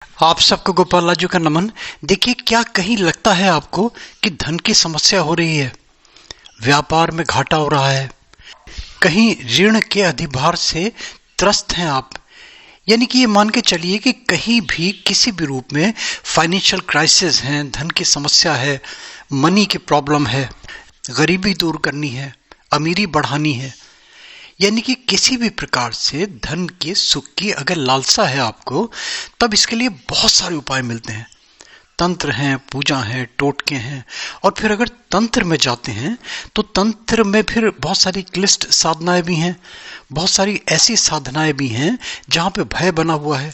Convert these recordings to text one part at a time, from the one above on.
आप सबको गोपाल राजू का नमन। देखिए, क्या कहीं लगता है आपको कि धन की समस्या हो रही है, व्यापार में घाटा हो रहा है, कहीं ऋण के अधिभार से त्रस्त हैं आप? यानी कि ये मान के चलिए कि कहीं भी किसी भी रूप में फाइनेंशियल क्राइसिस है, धन की समस्या है, मनी की प्रॉब्लम है, गरीबी दूर करनी है, अमीरी बढ़ानी है, यानी कि किसी भी प्रकार से धन के सुख की अगर लालसा है आपको, तब इसके लिए बहुत सारे उपाय मिलते हैं। तंत्र हैं, पूजा हैं, टोटके हैं। और फिर अगर तंत्र में जाते हैं तो तंत्र में फिर बहुत सारी क्लिष्ट साधनाएं भी हैं, बहुत सारी ऐसी साधनाएं भी हैं जहां पे भय बना हुआ है,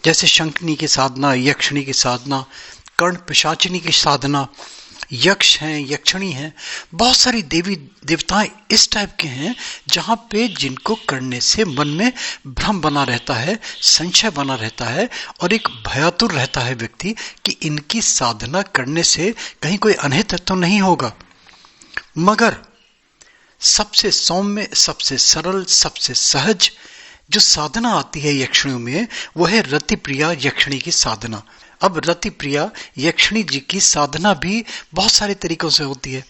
जैसे शंखनी की साधना, यक्षिणी की साधना, कर्ण पिशाचिनी की साधना, यक्ष हैं, यक्षिणी हैं, बहुत सारी देवी देवताएं इस टाइप के हैं जहां पे जिनको करने से मन में भ्रम बना रहता है, संशय बना रहता है और एक भयातुर रहता है व्यक्ति कि इनकी साधना करने से कहीं कोई अनहित तो नहीं होगा। मगर सबसे सौम्य, सबसे सरल, सबसे सहज जो साधना आती है यक्षिणियों में, वो है रति प्रिया यक्षिणी की साधना। अब रति प्रिया यक्षिणी जी की साधना भी बहुत सारे तरीकों से होती है।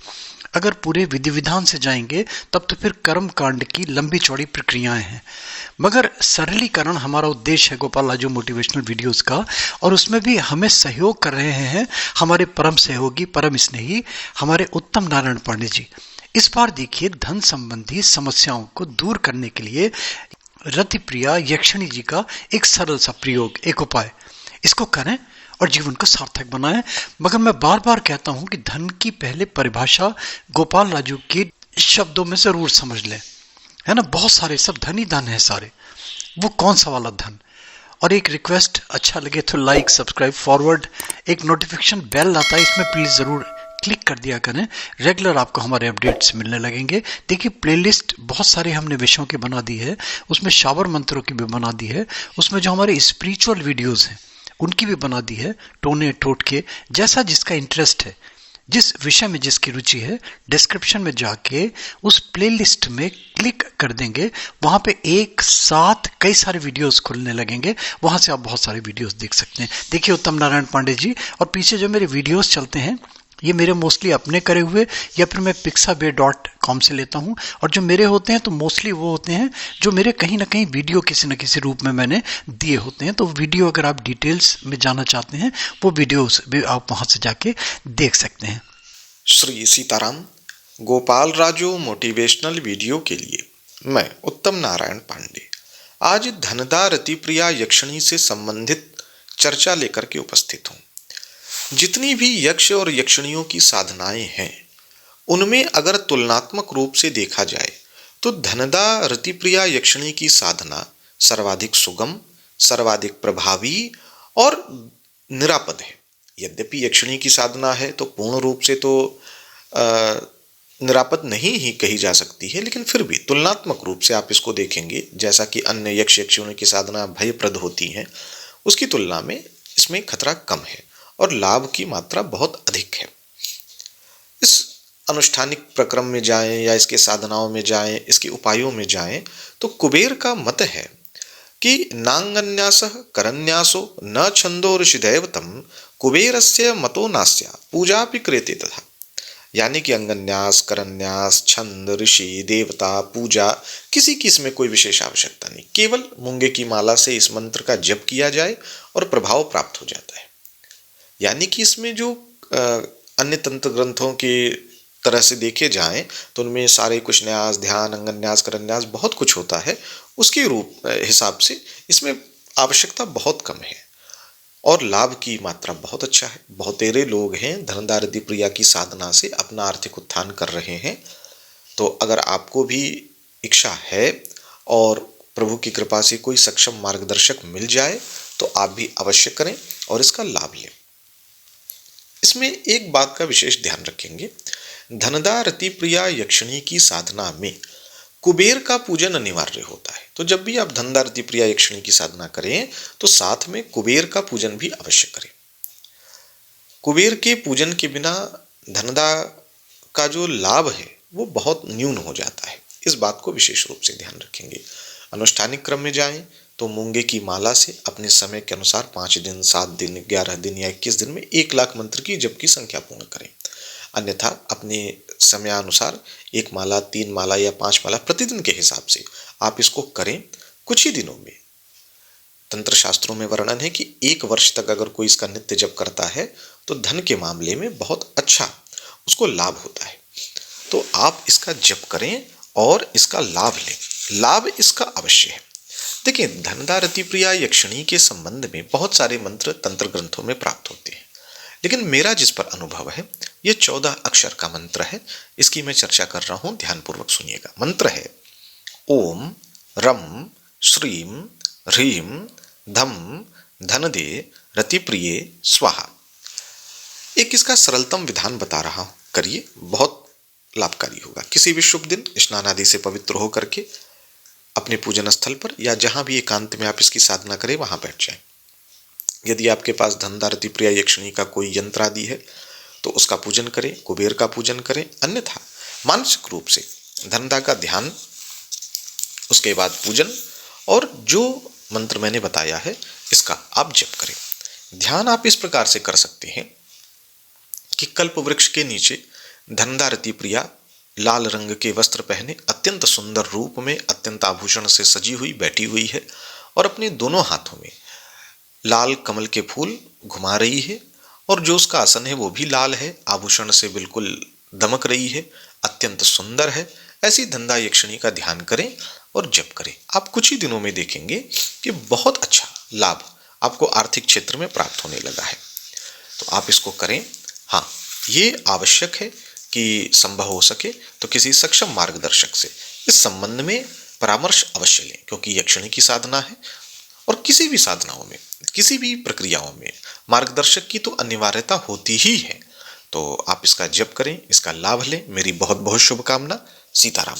अगर पूरे विधि विधान से जाएंगे तब तो फिर कर्म कांड की लंबी चौड़ी प्रक्रियाएं हैं, मगर सरलीकरण हमारा उद्देश्य है गोपाल राजू मोटिवेशनल वीडियोस का। और उसमें भी हमें सहयोग कर रहे हैं हमारे परम सहयोगी, परम स्नेही, हमारे उत्तम नारायण पांडे जी। इस बार देखिए, धन संबंधी समस्याओं को दूर करने के लिए रति प्रिया यक्षिणी जी का एक सरल सा प्रयोग, एक उपाय, इसको करें और जीवन को सार्थक बनाएं। मगर मैं बार बार कहता हूं कि धन की पहले परिभाषा गोपाल राजू के शब्दों में जरूर समझ लें, है ना। बहुत सारे सब धन ही धन है सारे, वो कौन सा वाला धन। और एक रिक्वेस्ट, अच्छा लगे तो लाइक, सब्सक्राइब, फॉरवर्ड, एक नोटिफिकेशन बेल आता है, इसमें प्लीज जरूर क्लिक कर दिया करें। रेगुलर आपको हमारे अपडेट्स मिलने लगेंगे। देखिए, प्लेलिस्ट बहुत सारे हमने विषयों की बना दी है, उसमें शावर मंत्रों की भी बना दी है, उसमें जो हमारे स्पिरिचुअल वीडियोस हैं उनकी भी बना दी है, टोने टोटके, जैसा जिसका इंटरेस्ट है, जिस विषय में जिसकी रुचि है, डिस्क्रिप्शन में जाके उस प्लेलिस्ट में क्लिक कर देंगे, वहां पे एक साथ कई सारे वीडियोस खुलने लगेंगे, वहां से आप बहुत सारे वीडियोस देख सकते हैं। देखिए, उत्तम नारायण पांडे जी, और पीछे जो मेरे वीडियोस चलते हैं ये मेरे मोस्टली अपने करे हुए या फिर मैं pixabay.com से लेता हूं, और जो मेरे होते हैं तो मोस्टली वो होते हैं जो मेरे कहीं ना कहीं वीडियो किसी न किसी रूप में मैंने दिए होते हैं। तो वीडियो अगर आप डिटेल्स में जाना चाहते हैं, वो वीडियोस भी आप वहां से जाके देख सकते हैं। श्री सीताराम। गोपाल राजू मोटिवेशनल वीडियो के लिए मैं उत्तम नारायण पांडे आज धनदा रतिप्रिया यक्षिणी से संबंधित चर्चा लेकर के उपस्थित हूँ। जितनी भी यक्ष और यक्षिणियों की साधनाएं हैं, उनमें अगर तुलनात्मक रूप से देखा जाए तो धनदा रतिप्रिया यक्षिणी की साधना सर्वाधिक सुगम, सर्वाधिक प्रभावी और निरापद है। यद्यपि यक्षिणी की साधना है तो पूर्ण रूप से तो निरापद नहीं ही कही जा सकती है, लेकिन फिर भी तुलनात्मक रूप से आप इसको देखेंगे, जैसा कि अन्य यक्ष यक्षिणियों की साधना भयप्रद होती हैं, उसकी तुलना में इसमें खतरा कम है और लाभ की मात्रा बहुत अधिक है। इस अनुष्ठानिक प्रक्रम में जाएं या इसके साधनाओं में जाएं, इसके उपायों में जाएं, तो कुबेर का मत है कि नांगन्यासः करन्यासो न छंदो ऋषिदैवतम कुबेरस्य मतो नास्या पूजापि क्रियते तथा। यानी कि अंगन्यास, करन्यास, छंद, ऋषि, देवता, पूजा, किसी की इसमें कोई विशेष आवश्यकता नहीं। केवल मूंगे की माला से इस मंत्र का जप किया जाए और प्रभाव प्राप्त हो जाता है। यानी कि इसमें जो अन्य तंत्र ग्रंथों की तरह से देखे जाएं तो उनमें सारे कुछ न्यास, ध्यान, अंगन्यास, करन्यास बहुत कुछ होता है। उसके रूप हिसाब से इसमें आवश्यकता बहुत कम है और लाभ की मात्रा बहुत अच्छा है। बहुतेरे लोग हैं धनदा रतिप्रिया की साधना से अपना आर्थिक उत्थान कर रहे हैं। तो अगर आपको भी इच्छा है और प्रभु की कृपा से कोई सक्षम मार्गदर्शक मिल जाए तो आप भी अवश्य करें और इसका लाभ लें। इसमें एक बात का विशेष ध्यान रखेंगे, धनदा रतिप्रिया यक्षिणी की साधना में कुबेर का पूजन अनिवार्य होता है। तो जब भी आप धनदा रतिप्रिया यक्षिणी की साधना करें तो साथ में कुबेर का पूजन भी अवश्य करें। कुबेर के पूजन के बिना धनदा का जो लाभ है वो बहुत न्यून हो जाता है। इस बात को विशेष रूप से ध्यान रखेंगे। अनुष्ठानिक क्रम में जाएं तो मूंगे की माला से अपने समय के अनुसार 5 दिन, 7 दिन, 11 दिन या 21 दिन में 1 लाख मंत्र की जप की संख्या पूर्ण करें। अन्यथा अपने समयानुसार 1 माला, 3 माला या 5 माला प्रतिदिन के हिसाब से आप इसको करें कुछ ही दिनों में। तंत्र शास्त्रों में वर्णन है कि 1 वर्ष तक अगर कोई इसका नित्य जप करता है तो धन के मामले में बहुत अच्छा उसको लाभ होता है। तो आप इसका जप करें और इसका लाभ लें। लाभ इसका अवश्य है। देखिए, धनदा रतिप्रिया यक्षिणी के संबंध में बहुत सारे मंत्र तंत्र ग्रंथों में प्राप्त होते हैं, लेकिन मेरा जिस पर अनुभव है ये 14 अक्षर का मंत्र है। इसकी मैं चर्चा कर रहा हूं, ध्यानपूर्वक सुनिएगा। मंत्र है ओम रम श्रीम ह्रीम धम धनदे रतिप्रिये स्वाहा। एक इसका सरलतम विधान बता रहा हूं, करिए, बहुत लाभकारी होगा। किसी भी शुभ दिन स्नान आदि से पवित्र होकर के अपने पूजन स्थल पर या जहां भी एकांत में आप इसकी साधना करें वहां बैठ जाएं। यदि आपके पास धनदा रतिप्रिया यक्षिणी का कोई यंत्र आदि है तो उसका पूजन करें, कुबेर का पूजन करें। अन्यथा मानसिक रूप से धनदा का ध्यान, उसके बाद पूजन, और जो मंत्र मैंने बताया है इसका आप जप करें। ध्यान आप इस प्रकार से कर सकते हैं कि कल्प वृक्ष के नीचे धनदा रतिप्रिया लाल रंग के वस्त्र पहने अत्यंत सुंदर रूप में अत्यंत आभूषण से सजी हुई बैठी हुई है और अपने दोनों हाथों में लाल कमल के फूल घुमा रही है, और जो उसका आसन है वो भी लाल है, आभूषण से बिल्कुल दमक रही है, अत्यंत सुंदर है। ऐसी धनदा यक्षिणी का ध्यान करें और जप करें। आप कुछ ही दिनों में देखेंगे कि बहुत अच्छा लाभ आपको आर्थिक क्षेत्र में प्राप्त होने लगा है। तो आप इसको करें। हाँ, ये आवश्यक है कि संभव हो सके तो किसी सक्षम मार्गदर्शक से इस संबंध में परामर्श अवश्य लें, क्योंकि यक्षिणी की साधना है और किसी भी साधनाओं में, किसी भी प्रक्रियाओं में मार्गदर्शक की तो अनिवार्यता होती ही है। तो आप इसका जप करें, इसका लाभ लें। मेरी बहुत बहुत शुभकामना। सीताराम।